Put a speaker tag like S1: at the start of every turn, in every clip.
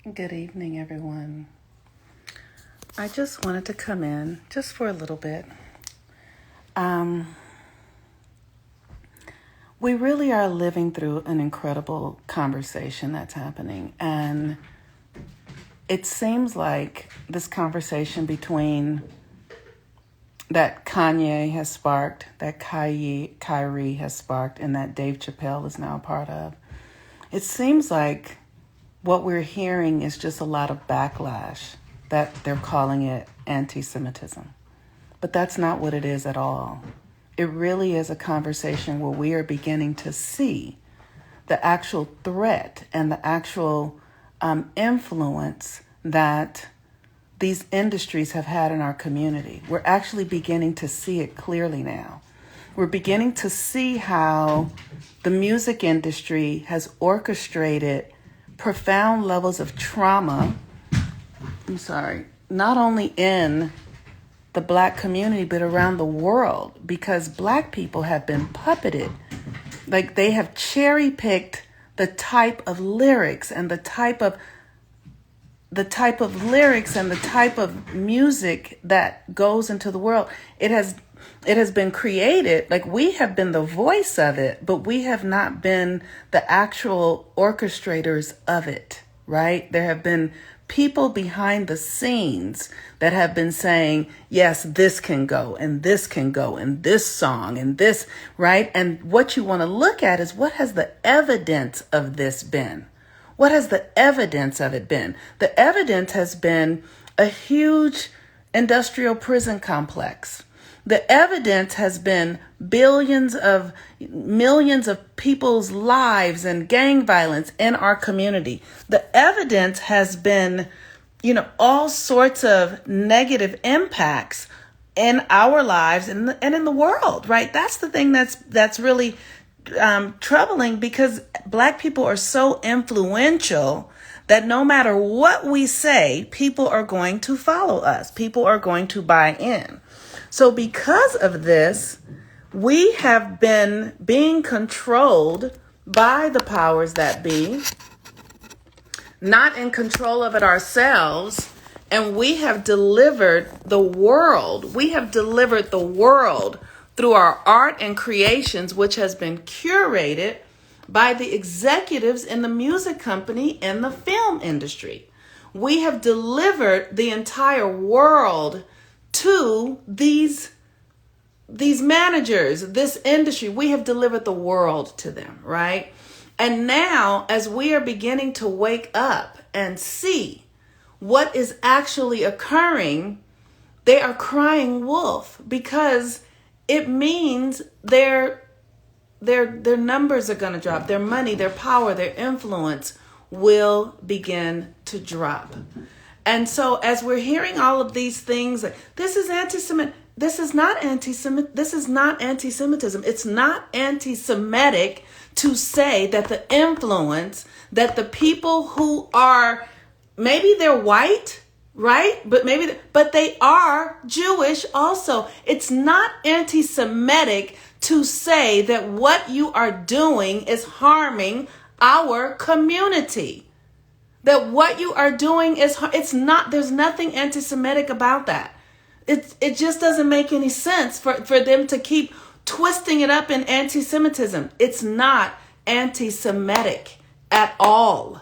S1: Good evening, everyone. I just wanted to come in just for a little bit. We really are living through an incredible conversation that's happening. And it seems like this conversation between that Kanye has sparked, that Kyrie has sparked, and that Dave Chappelle is now a part of. It seems like what we're hearing is just a lot of backlash, that they're calling it anti-Semitism. But that's not what it is at all. It really is a conversation where we are beginning to see the actual threat and the actual influence that these industries have had in our community. We're actually beginning to see it clearly now. We're beginning to see how the music industry has orchestrated profound levels of trauma, not only in the Black community, but around the world, because Black people have been puppeted. Like, they have cherry-picked the type of lyrics and the type of music that goes into the world. It has been created, like, we have been the voice of it, but we have not been the actual orchestrators of it, right? There have been people behind the scenes that have been saying, yes, this can go, and this can go, and this song, and this, right? And what you want to look at is, what has the evidence of this been? What has the evidence of it been? The evidence has been a huge industrial prison complex. The evidence has been millions of people's lives and gang violence in our community. The evidence has been, all sorts of negative impacts in our lives and in the world, right? That's the thing that's really troubling, because Black people are so influential that no matter what we say, people are going to follow us. People are going to buy in. So because of this, we have been being controlled by the powers that be, not in control of it ourselves, and we have delivered the world. We have delivered the world through our art and creations, which has been curated by the executives in the music company and the film industry. We have delivered the entire world to these managers, this industry. We have delivered the world to them, right? And now, as we are beginning to wake up and see what is actually occurring, they are crying wolf, because it means their numbers are going to drop. Their money, their power, their influence will begin to drop. And so as we're hearing all of these things, this is anti-Semitic. This is not anti-Semitic. This is not anti-Semitism. It's not anti-Semitic to say that the influence, that the people who are, maybe they're white, right? But they are Jewish also. It's not anti-Semitic to say that what you are doing is harming our community. That what you are doing it's not, there's nothing anti-Semitic about that. It just doesn't make any sense for them to keep twisting it up in anti-Semitism. It's not anti-Semitic at all.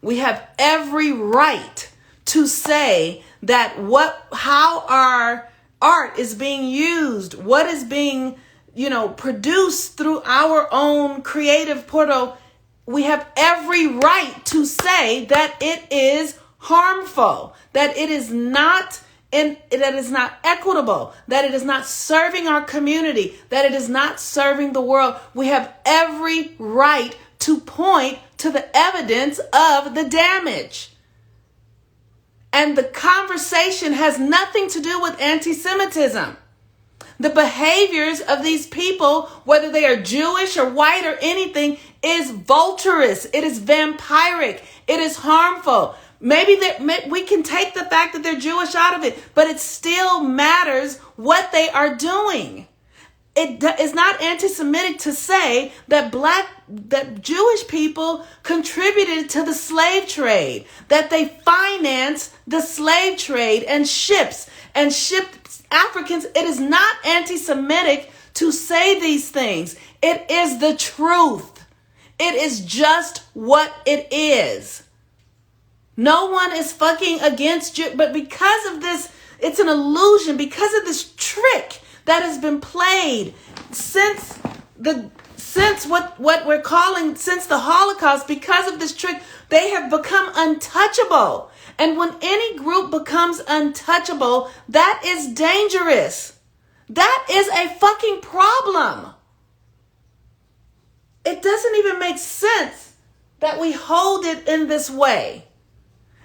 S1: We have every right to say that how our art is being used, what is being, produced through our own creative portal. We have every right to say that it is harmful, that it is not equitable, that it is not serving our community, that it is not serving the world. We have every right to point to the evidence of the damage. And the conversation has nothing to do with anti-Semitism. The behaviors of these people, whether they are Jewish or white or anything, is vulturous. It is vampiric. It is harmful. Maybe we can take the fact that they're Jewish out of it, but it still matters what they are doing. Is not anti-Semitic to say that Jewish people contributed to the slave trade, that they financed the slave trade and shipped Africans. It is not anti-Semitic to say these things. It is the truth. It is just what it is. No one is fucking against you, but because of this, it's an illusion, because of this trick that has been played since the Holocaust. Because of this trick, they have become untouchable. And when any group becomes untouchable, that is dangerous. That is a fucking problem. It doesn't even make sense that we hold it in this way.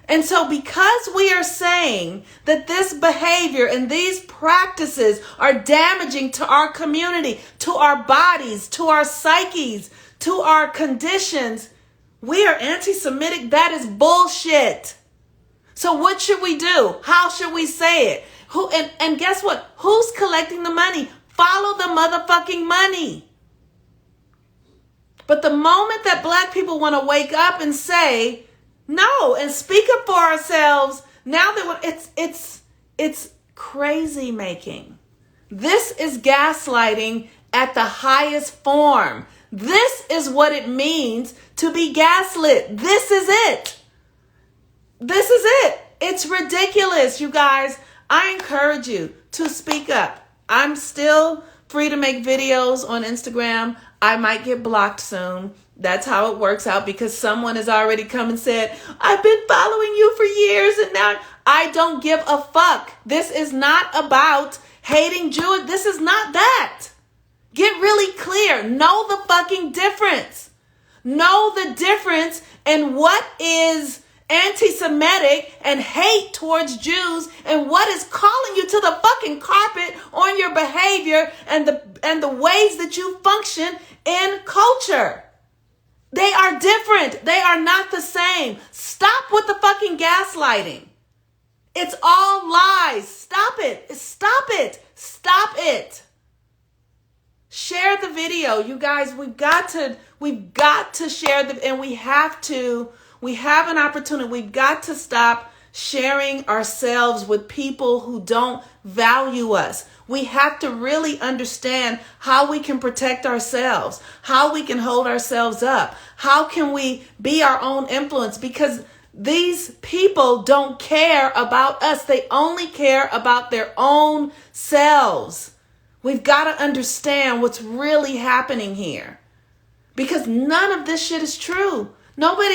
S1: And so because we are saying that this behavior and these practices are damaging to our community, to our bodies, to our psyches, to our conditions, we are anti-Semitic. That is bullshit. So what should we do? How should we say it? And guess what? Who's collecting the money? Follow the motherfucking money. But the moment that Black people want to wake up and say no and speak up for ourselves, now that it's crazy making. This is gaslighting at the highest form. This is what it means to be gaslit. This is it. This is it. It's ridiculous, you guys. I encourage you to speak up. I'm still free to make videos on Instagram. I might get blocked soon. That's how it works out, because someone has already come and said, I've been following you for years and now I don't give a fuck. This is not about hating Jews. This is not that. Get really clear. Know the fucking difference. Know the difference in what is anti-Semitic and hate towards Jews and what is calling you to the fucking carpet on your behavior and the ways that you function in culture. They are different. They are not the same. Stop with the fucking gaslighting. It's all lies. Stop it. Stop it. Stop it. Share the video. You guys, we've got to share and we have an opportunity. We've got to stop sharing ourselves with people who don't value us. We have to really understand how we can protect ourselves, how we can hold ourselves up, how can we be our own influence, because these people don't care about us. They only care about their own selves. We've got to understand what's really happening here, because none of this shit is true. None of what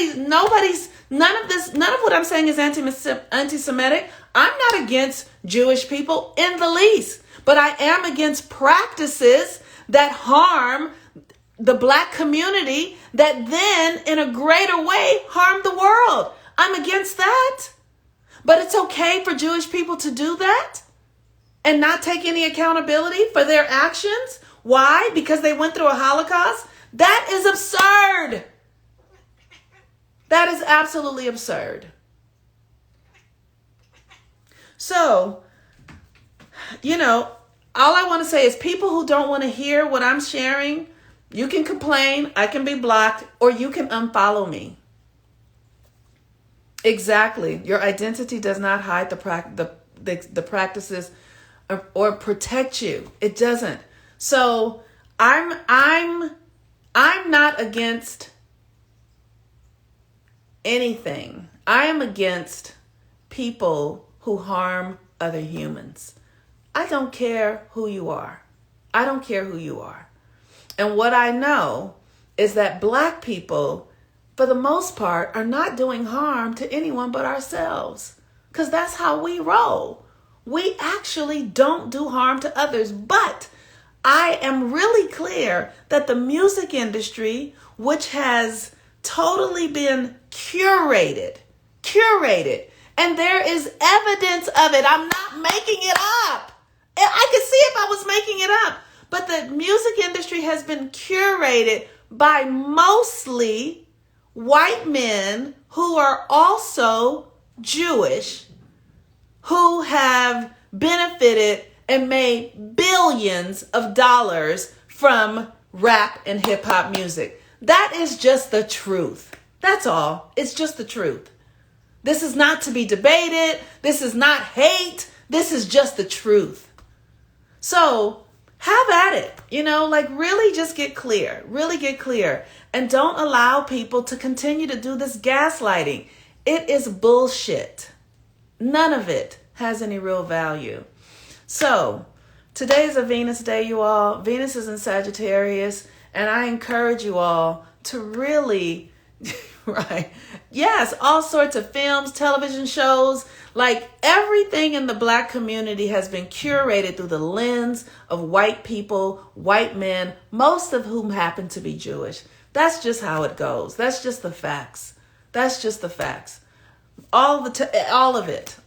S1: I'm saying is anti-Semitic. I'm not against Jewish people in the least, but I am against practices that harm the Black community that then in a greater way harm the world. I'm against that. But it's okay for Jewish people to do that and not take any accountability for their actions. Why? Because they went through a Holocaust? That is absurd. That is absolutely absurd. So, all I want to say is people who don't want to hear what I'm sharing, you can complain, I can be blocked, or you can unfollow me. Exactly. Your identity does not hide the practices or protect you. It doesn't. So I'm not against anything. I am against people who harm other humans. I don't care who you are. I don't care who you are. And what I know is that Black people, for the most part, are not doing harm to anyone but ourselves, because that's how we roll. We actually don't do harm to others. But I am really clear that the music industry, which has totally been curated, and there is evidence of it. I'm not making it up. I could see if I was making it up. But the music industry has been curated by mostly white men who are also Jewish, who have benefited and made billions of dollars from rap and hip hop music. That is just the truth. That's all. It's just the truth. This is not to be debated. This is not hate. This is just the truth. So have at it, really just get clear, really get clear, and don't allow people to continue to do this gaslighting. It is bullshit. None of it has any real value. So today is a Venus day, you all. Venus is in Sagittarius, and I encourage you all to really, right? Yes, all sorts of films, television shows, like everything in the Black community has been curated through the lens of white people, white men, most of whom happen to be Jewish. That's just how it goes. That's just the facts. That's just the facts. All of it.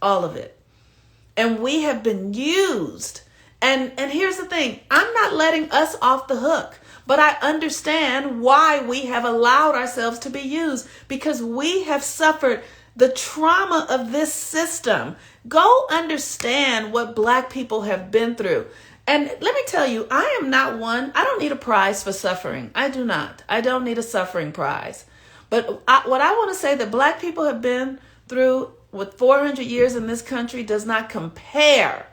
S1: And we have been used. And here's the thing. I'm not letting us off the hook. But I understand why we have allowed ourselves to be used, because we have suffered the trauma of this system. Go understand what Black people have been through. And let me tell you, I am not one. I don't need a prize for suffering. I do not. I don't need a suffering prize. But what I want to say that Black people have been through with 400 years in this country does not compare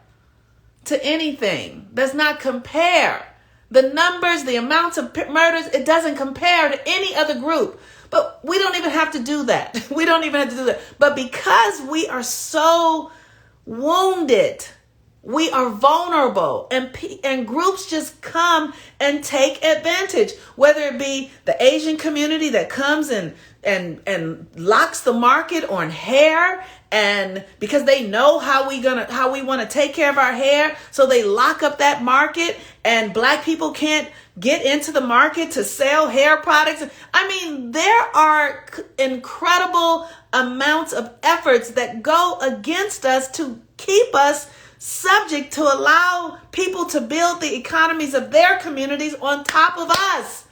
S1: to anything. Does not compare. The numbers, the amounts of murders, it doesn't compare to any other group. But we don't even have to do that. We don't even have to do that. But because we are so wounded, we are vulnerable, and groups just come and take advantage, whether it be the Asian community that comes and locks the market on hair, and because they know how we want to take care of our hair, so they lock up that market, and Black people can't get into the market to sell hair products. I mean, there are incredible amounts of efforts that go against us to keep us subject to allow people to build the economies of their communities on top of us.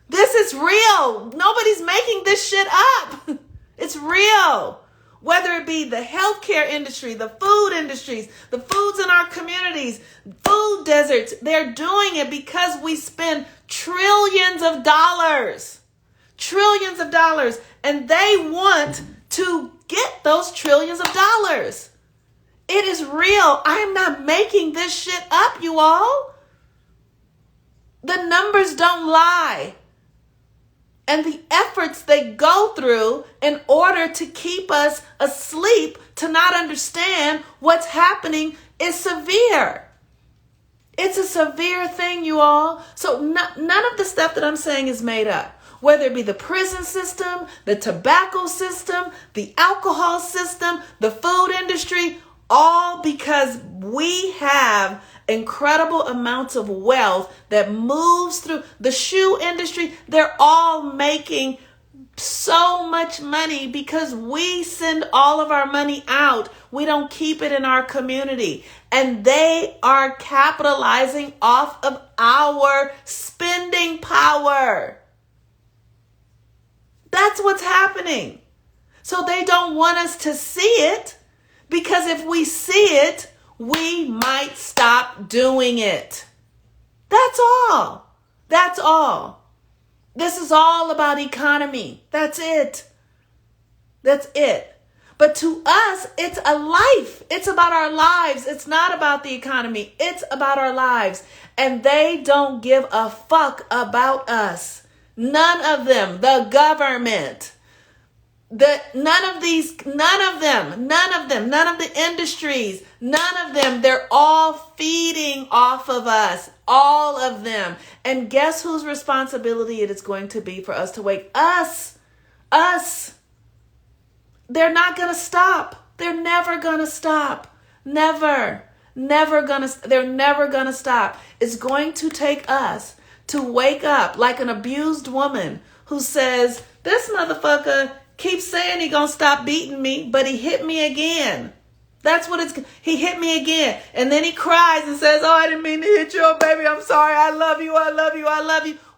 S1: This is real. Nobody's making this shit up. It's real. Whether it be the healthcare industry, the food industries, the foods in our communities, food deserts, they're doing it because we spend trillions of dollars, and they want to get those trillions of dollars. It is real. I am not making this shit up, you all. The numbers don't lie. And the efforts they go through in order to keep us asleep, to not understand what's happening, is severe. It's a severe thing, you all. So none of the stuff that I'm saying is made up. Whether it be the prison system, the tobacco system, the alcohol system, the food industry, all because we have incredible amounts of wealth that moves through the shoe industry. They're all making so much money because we send all of our money out. We don't keep it in our community. And they are capitalizing off of our spending power. That's what's happening. So they don't want us to see it, because if we see it, we might stop doing it. That's all. That's all. This is all about economy. That's it. That's it. But to us, it's a life. It's about our lives. It's not about the economy. It's about our lives. And they don't give a fuck about us. None of them. The government. None of the industries, none of them, they're all feeding off of us, all of them. And guess whose responsibility it is going to be for us to wake us. They're not going to stop. They're never going to stop. They're never going to stop. It's going to take us to wake up like an abused woman who says, this motherfucker keeps saying he gonna stop beating me, but he hit me again. That's what he hit me again. And then he cries and says, oh, I didn't mean to hit you. Oh, baby, I'm sorry. I love you.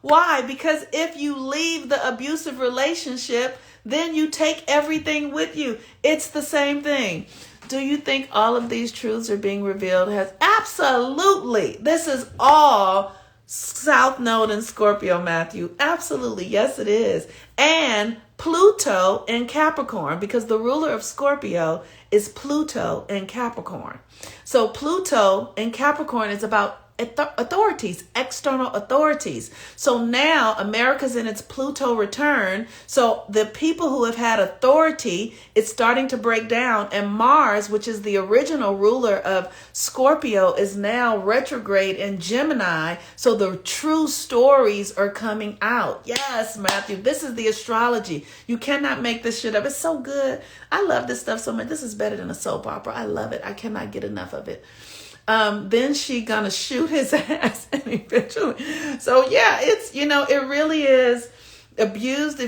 S1: Why? Because if you leave the abusive relationship, then you take everything with you. It's the same thing. Do you think all of these truths are being revealed? Absolutely. This is all South Node and Scorpio, Matthew. Absolutely. Yes, it is. And Pluto in Capricorn, because the ruler of Scorpio is Pluto in Capricorn. So Pluto in Capricorn is about authorities, external authorities. So now America's in its Pluto return. So the people who have had authority, it's starting to break down. And Mars, which is the original ruler of Scorpio, is now retrograde in Gemini. So the true stories are coming out. Yes, Matthew, this is the astrology. You cannot make this shit up. It's so good. I love this stuff so much. This is better than a soap opera. I love it. I cannot get enough of it. Then she gonna shoot his ass and eventually. So yeah, it's, it really is the abused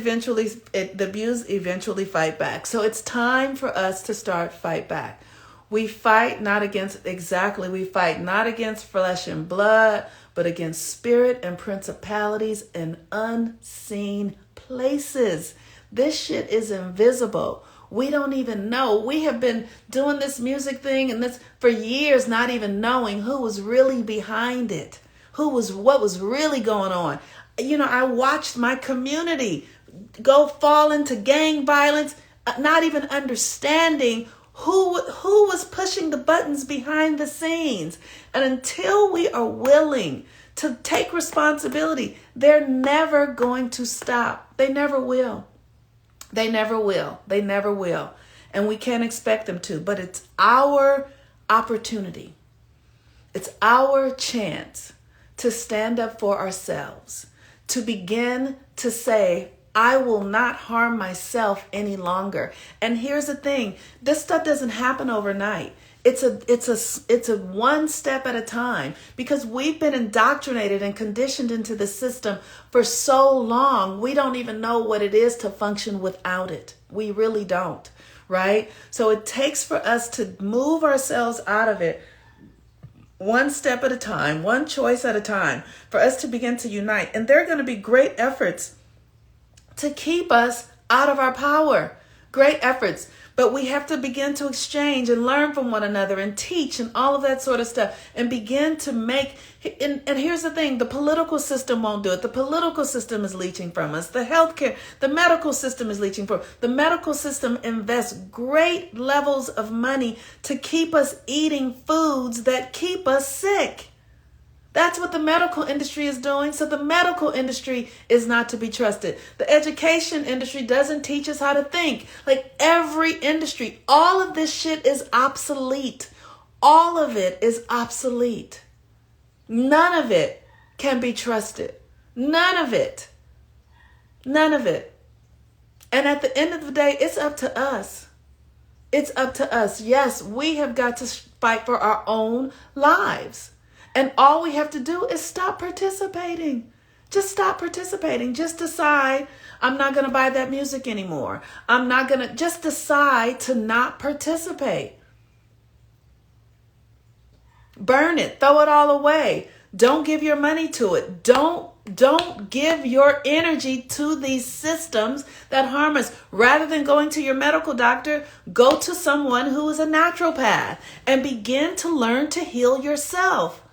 S1: eventually fight back. So it's time for us to start fight back. We fight not against flesh and blood, but against spirit and principalities in unseen places. This shit is invisible. We don't even know. We have been doing this music thing and this for years, not even knowing who was really behind it, what was really going on. I watched my community go fall into gang violence, not even understanding who was pushing the buttons behind the scenes. And until we are willing to take responsibility, they're never going to stop. They never will. They never will. They never will. And we can't expect them to, but it's our opportunity. It's our chance to stand up for ourselves, to begin to say, I will not harm myself any longer. And here's the thing, this stuff doesn't happen overnight. It's a one step at a time, because we've been indoctrinated and conditioned into the system for so long. We don't even know what it is to function without it. We really don't, right? So it takes for us to move ourselves out of it one step at a time, one choice at a time, for us to begin to unite. And there are going to be great efforts to keep us out of our power. Great efforts. But we have to begin to exchange and learn from one another and teach and all of that sort of stuff, and begin to make, and here's the thing, the political system won't do it. The political system is leeching from us. The healthcare, the medical system is leeching from us. The medical system invests great levels of money to keep us eating foods that keep us sick. That's what the medical industry is doing. So the medical industry is not to be trusted. The education industry doesn't teach us how to think. Like every industry, all of this shit is obsolete. All of it is obsolete. None of it can be trusted. None of it. None of it. And at the end of the day, it's up to us. It's up to us. Yes, we have got to fight for our own lives. And all we have to do is stop participating. Just stop participating. Just decide, I'm not going to buy that music anymore. I'm not going to, just decide to not participate. Burn it. Throw it all away. Don't give your money to it. Don't give your energy to these systems that harm us. Rather than going to your medical doctor, go to someone who is a naturopath and begin to learn to heal yourself.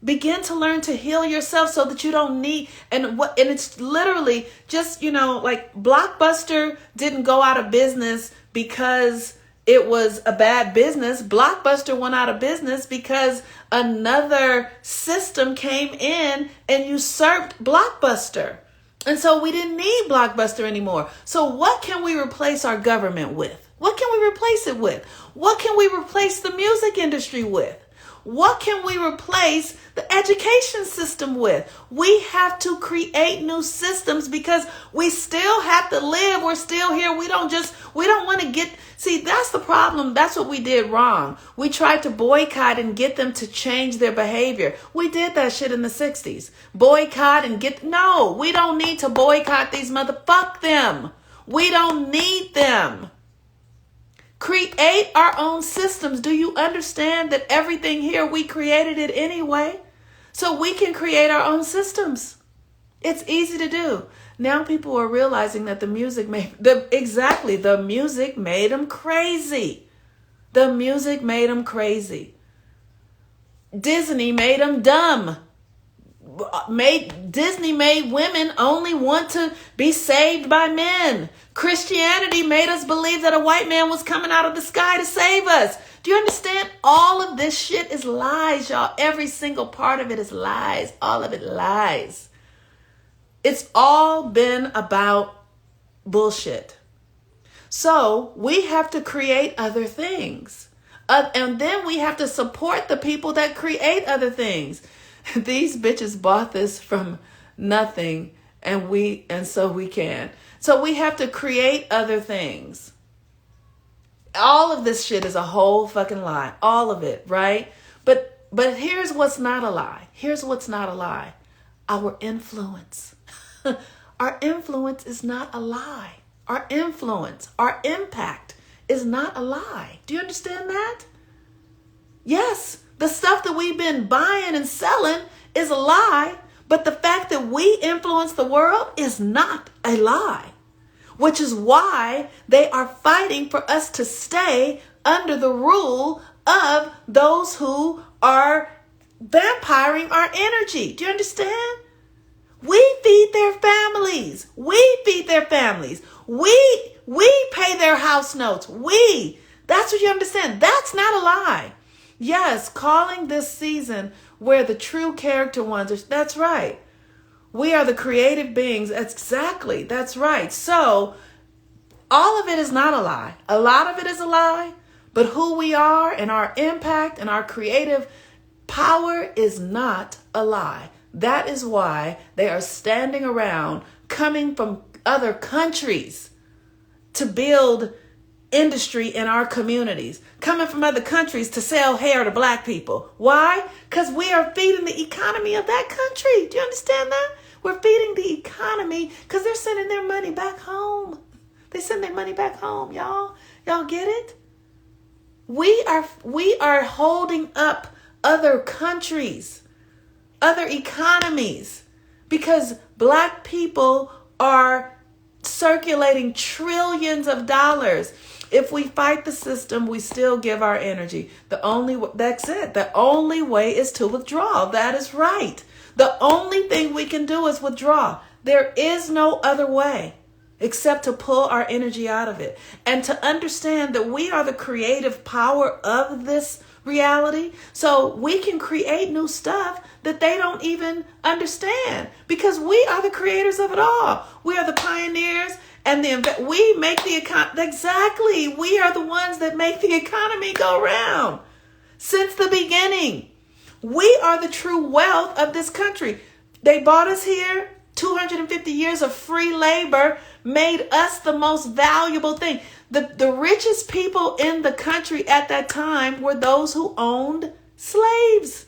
S1: Begin to learn to heal yourself so that you don't need, and it's literally just, like Blockbuster didn't go out of business because it was a bad business. Blockbuster went out of business because another system came in and usurped Blockbuster. And so we didn't need Blockbuster anymore. So what can we replace our government with? What can we replace it with? What can we replace the music industry with? What can we replace the education system with? We have to create new systems because we still have to live. We're still here. We don't want to that's the problem. That's what we did wrong. We tried to boycott and get them to change their behavior. We did that shit in the 60s. Boycott and no, we don't need to boycott these fuck them. We don't need them. Create our own systems. Do you understand that everything here, we created it anyway? So we can create our own systems. It's easy to do. Now people are realizing that the music made the music made them crazy. The music made them crazy. Disney made them dumb. Disney made women only want to be saved by men. Christianity made us believe that a white man was coming out of the sky to save us. Do you understand? All of this shit is lies, y'all. Every single part of it is lies. All of it lies. It's all been about bullshit. So we have to create other things. And then we have to support the people that create other things. These bitches bought this from nothing, and so we can. So we have to create other things. All of this shit is a whole fucking lie. All of it, right? But here's what's not a lie. Here's what's not a lie. Our influence. Our influence is not a lie. Our influence, our impact is not a lie. Do you understand that? Yes, the stuff that we've been buying and selling is a lie, but the fact that we influence the world is not a lie, which is why they are fighting for us to stay under the rule of those who are vampiring our energy. Do you understand? We feed their families. We feed their families. We pay their house notes. That's what you understand. That's not a lie. Yes, calling this season where the true character ones are, that's right. We are the creative beings. Exactly. That's right. So all of it is not a lie. A lot of it is a lie, but who we are and our impact and our creative power is not a lie. That is why they are standing around coming from other countries to build industry in our communities, coming from other countries to sell hair to black people. Why? Because we are feeding the economy of that country. Do you understand that? We're feeding the economy because they're sending their money back home. They send their money back home, y'all. Y'all get it? We are holding up other countries, other economies, because black people are circulating trillions of dollars. If we fight the system, we still give our energy. That's it. The only way is to withdraw. That is right. The only thing we can do is withdraw. There is no other way except to pull our energy out of it and to understand that we are the creative power of this reality. So we can create new stuff that they don't even understand because we are the creators of it all. We are the pioneers and we make the economy. Exactly. We are the ones that make the economy go round since the beginning. We are the true wealth of this country. They bought us here. 250 years of free labor made us the most valuable thing. The richest people in the country at that time were those who owned slaves.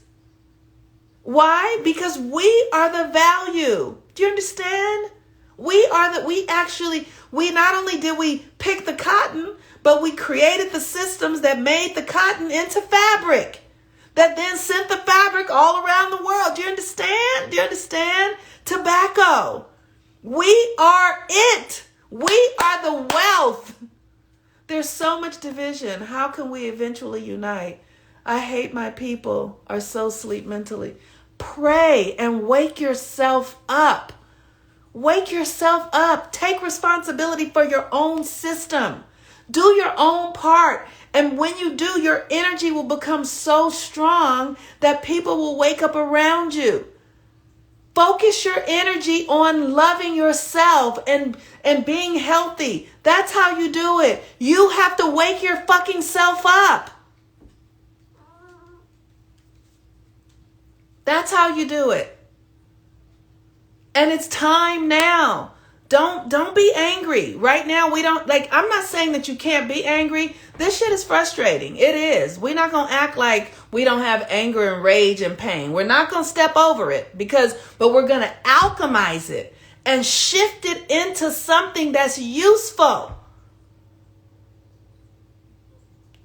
S1: Why? Because we are the value. Do you understand? We not only did we pick the cotton, but we created the systems that made the cotton into fabric that then sent the fabric all around the world. Do you understand? Do you understand? Tobacco. We are it. We are the wealth. There's so much division. How can we eventually unite? I hate my people are so asleep mentally. Pray and wake yourself up. Wake yourself up. Take responsibility for your own system. Do your own part. And when you do, your energy will become so strong that people will wake up around you. Focus your energy on loving yourself and being healthy. That's how you do it. You have to wake your fucking self up. That's how you do it. And it's time now. Don't be angry. Right now, I'm not saying that you can't be angry. This shit is frustrating. It is. We're not going to act like we don't have anger and rage and pain. We're not going to step over it but we're going to alchemize it and shift it into something that's useful.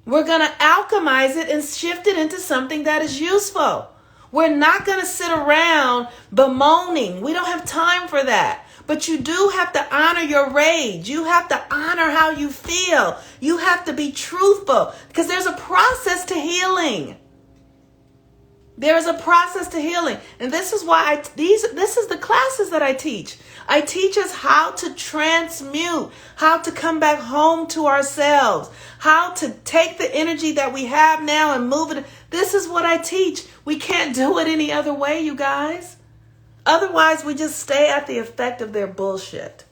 S1: We're going to alchemize it and shift it into something that is useful. We're not going to sit around bemoaning. We don't have time for that. But you do have to honor your rage. You have to honor how you feel. You have to be truthful because there's a process to healing. There is a process to healing. And this is why this is the classes that I teach. I teach us how to transmute, how to come back home to ourselves, how to take the energy that we have now and move it. This is what I teach. We can't do it any other way, you guys. Otherwise, we just stay at the effect of their bullshit.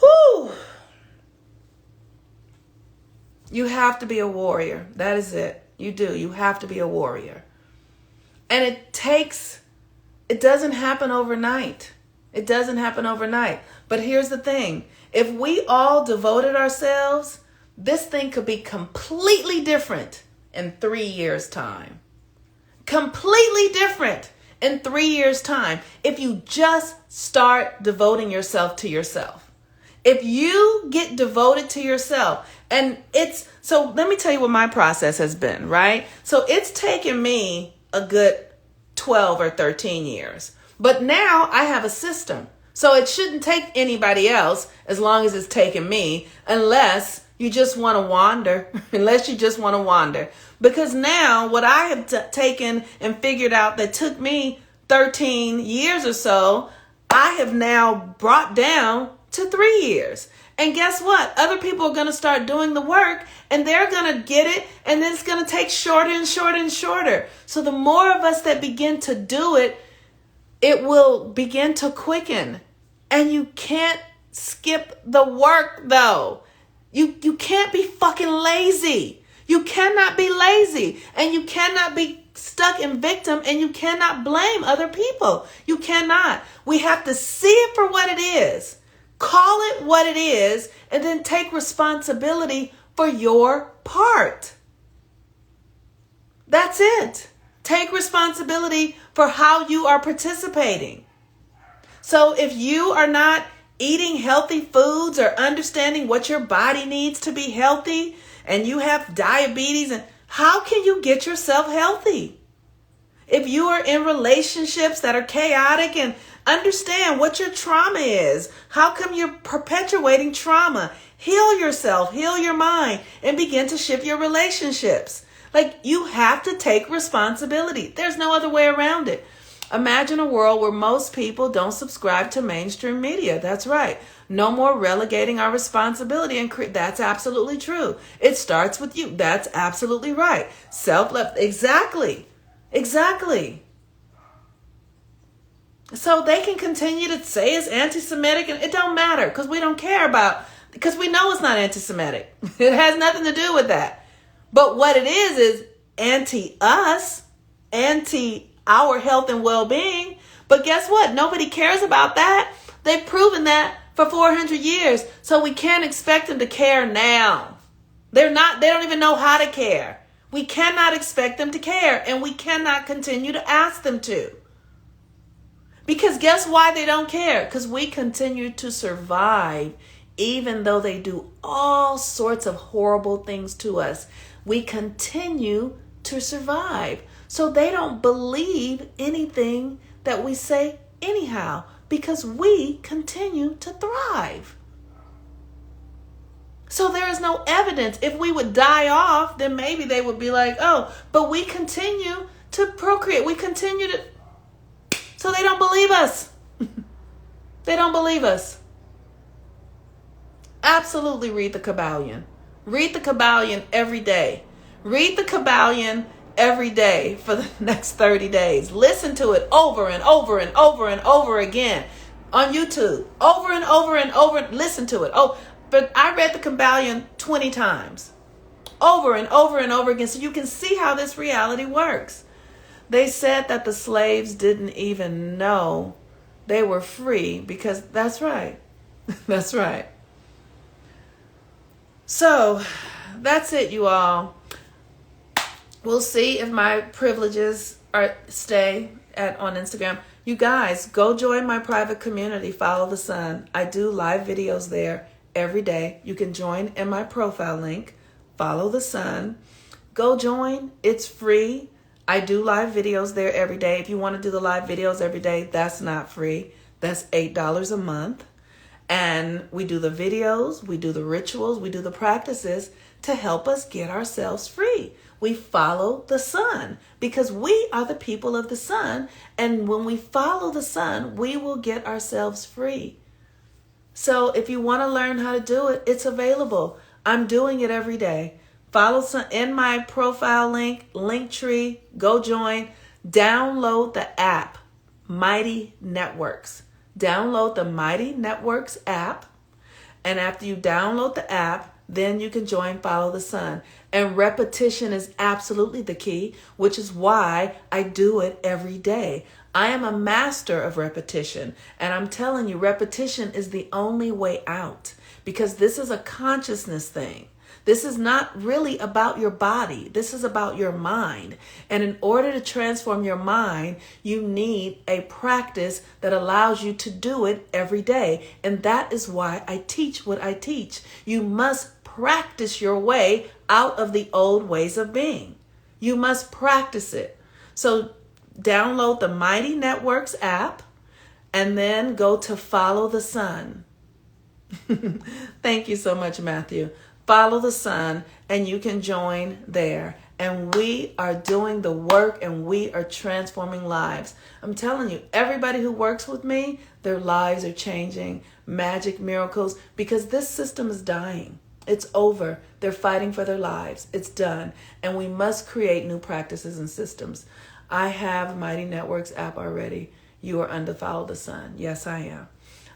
S1: Whew. You have to be a warrior. That is it. You do. You have to be a warrior. And it doesn't happen overnight. It doesn't happen overnight. But here's the thing. If we all devoted ourselves, this thing could be completely different in 3 years' time. Completely different in 3 years' time. If you just start devoting yourself to yourself. If you get devoted to yourself, so let me tell you what my process has been, right? So it's taken me a good 12 or 13 years. But now I have a system. So it shouldn't take anybody else as long as it's taken me, unless you just want to wander, Because now what I have taken and figured out that took me 13 years or so, I have now brought down to 3 years. And guess what? Other people are going to start doing the work and they're going to get it. And then it's going to take shorter and shorter and shorter. So the more of us that begin to do it, it will begin to quicken. And you can't skip the work though. You can't be fucking lazy. You cannot be lazy. And you cannot be stuck in victim. And you cannot blame other people. You cannot. We have to see it for what it is. Call it what it is, and then take responsibility for your part. That's it. Take responsibility for how you are participating. So if you are not eating healthy foods or understanding what your body needs to be healthy, and you have diabetes, and how can you get yourself healthy? If you are in relationships that are chaotic, and understand what your trauma is. How come you're perpetuating trauma? Heal yourself, heal your mind, and begin to shift your relationships. Like, you have to take responsibility. There's no other way around it. Imagine a world where most people don't subscribe to mainstream media. That's right. No more relegating our responsibility. And that's absolutely true. It starts with you. That's absolutely right. Self-love. Exactly. So they can continue to say it's anti-Semitic, and it don't matter because we don't care because we know it's not anti-Semitic. It has nothing to do with that. But what it is anti-us, anti our health and well-being. But guess what? Nobody cares about that. They've proven that for 400 years. So we can't expect them to care now. They don't even know how to care. We cannot expect them to care, and we cannot continue to ask them to. Because guess why they don't care? Because we continue to survive even though they do all sorts of horrible things to us. We continue to survive. So they don't believe anything that we say anyhow because we continue to thrive. So there is no evidence. If we would die off, then maybe they would be like, oh, but we continue to procreate. We continue to... So they don't believe us. They don't believe us. Absolutely read the Kabbalion. Read the Kabbalion every day. Read the Kabbalion every day for the next 30 days. Listen to it over and over and over and over again on YouTube. Over and over and over. Listen to it. Oh, but I read the Kabbalion 20 times. Over and over and over again. So you can see how this reality works. They said that the slaves didn't even know they were free because that's right. That's right. So that's it, you all. We'll see if my privileges stay on Instagram. You guys, go join my private community, Follow the Sun. I do live videos there every day. You can join in my profile link, Follow the Sun. Go join. It's free. I do live videos there every day. If you want to do the live videos every day, that's not free. That's $8 a month. And we do the videos, we do the rituals, we do the practices to help us get ourselves free. We follow the sun because we are the people of the sun. And when we follow the sun, we will get ourselves free. So if you want to learn how to do it, it's available. I'm doing it every day. Follow some in my profile link, Linktree, go join, download the app, Mighty Networks. Download the Mighty Networks app. And after you download the app, then you can join Follow the Sun. And repetition is absolutely the key, which is why I do it every day. I am a master of repetition. And I'm telling you, repetition is the only way out because this is a consciousness thing. This is not really about your body. This is about your mind. And in order to transform your mind, you need a practice that allows you to do it every day. And that is why I teach what I teach. You must practice your way out of the old ways of being. You must practice it. So download the Mighty Networks app and then go to Follow the Sun. Thank you so much, Matthew. Follow the Sun and you can join there. And we are doing the work and we are transforming lives. I'm telling you, everybody who works with me, their lives are changing. Magic miracles, because this system is dying. It's over. They're fighting for their lives. It's done. And we must create new practices and systems. I have Mighty Networks app already. You are under Follow the Sun. Yes, I am.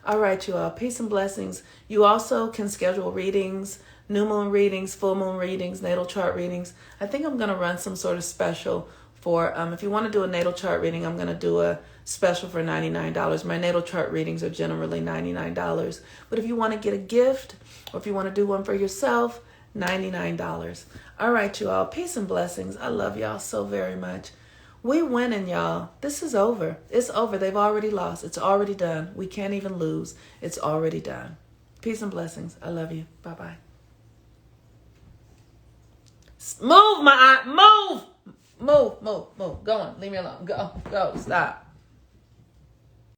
S1: All right, you all. Peace and blessings. You also can schedule readings, new moon readings, full moon readings, natal chart readings. I think I'm going to run some sort of special for, if you want to do a natal chart reading, I'm going to do a special for $99. My natal chart readings are generally $99. But if you want to get a gift or if you want to do one for yourself, $99. All right, you all. Peace and blessings. I love y'all so very much. We winning, y'all. This is over. It's over. They've already lost. It's already done. We can't even lose. It's already done. Peace and blessings. I love you. Bye-bye. Move, my eye. Move. Move. Go on. Leave me alone. Go. Stop.